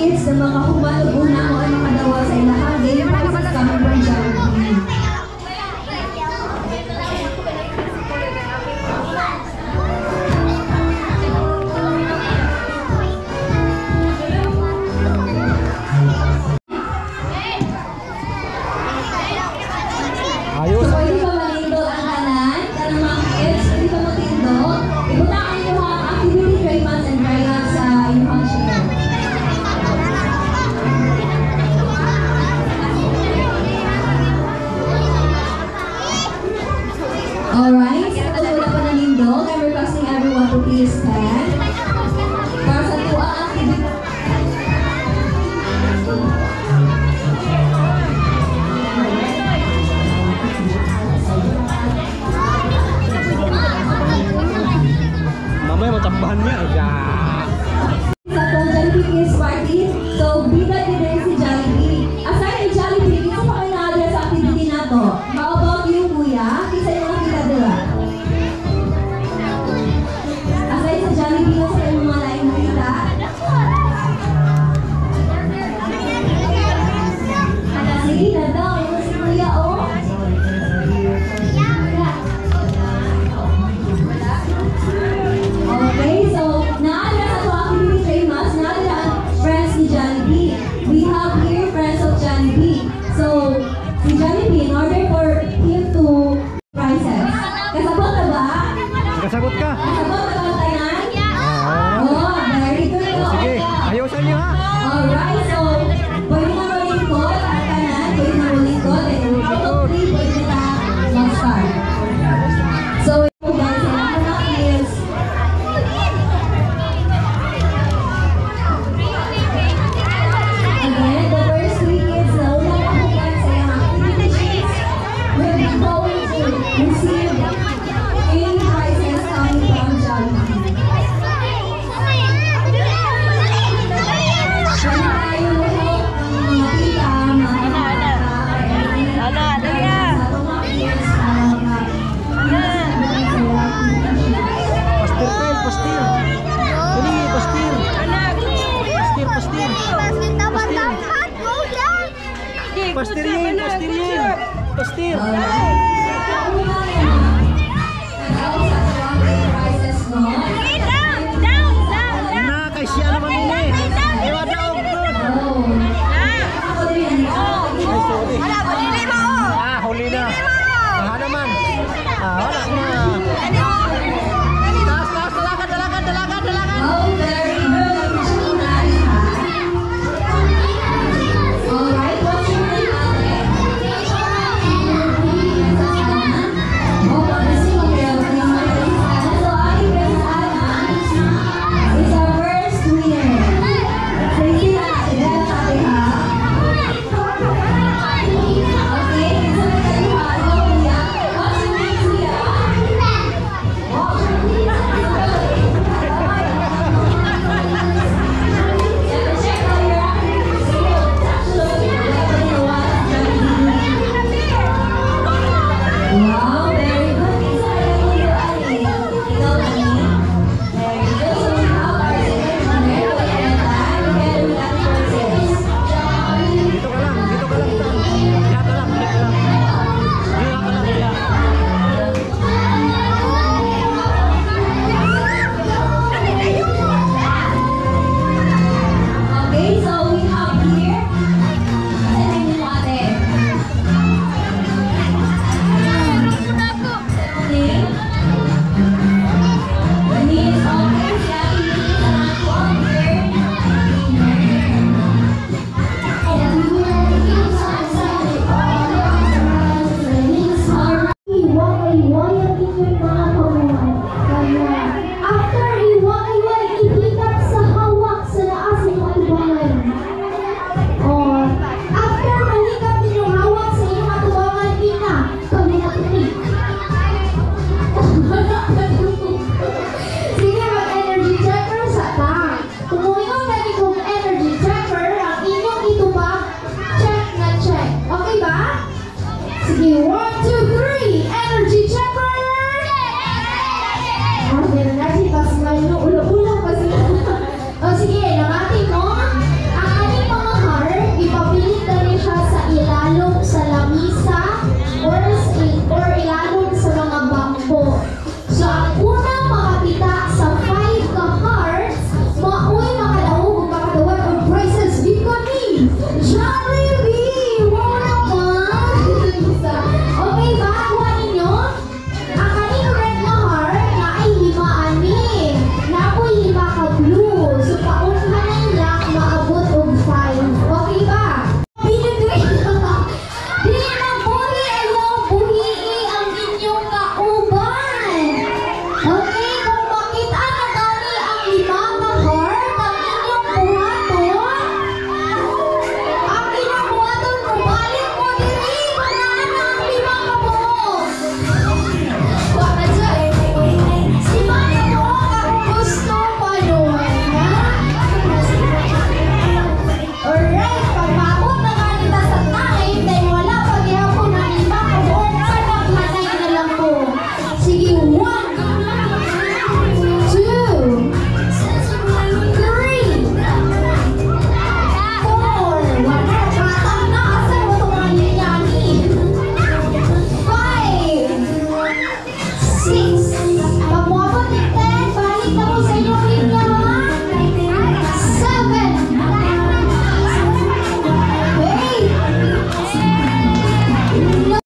kids na mga humalog na o ang makadawa sa ilahang daily prizes coming from Jollibee. Ayos. So, pwede ba malindol ang kanan? Kanang mga kids, pwede ba matindol? Ibutaan nyo ang activity trademarks and tryouts sa inyong share. Alright, so kung wala pa nalindol, I'm requesting everyone to please stand. Para sa tuwang activity. Mamaya matambahan niya. Sa itong Jollibee Kids Party, so bida din si Jollibee. Aside kay Jollibee, ito pa kayo na-address sa activity na to. How about you, kuya? Kisa yung nakita dila. Aside sa Jollibee, sa kayo mga laing nakita. Sige, nadaw. Ito si kuya, oh. Okay, so naala sa ito activity trademarks, naala ang friends ni Jollibee. We have here friends of Jollibee. So, si Jollibee, in order for him to prizes. Kasabot na ba? Kasagot ka. Kasabot na ba tayo? Oh, very good. Sige, ayusan niyo ha. Alright, so pwede na rolling ang kanan, pwede na rolling call, and out of 3, pwede na mag-start. So, guys, ang una is again, the first 3 kids na unang kahugan sa iyong activity sheets will be going to receive 8 prizes coming from Jollibee. Pastir. Dali, pastir. Pastir. Pastir yan. Pastir.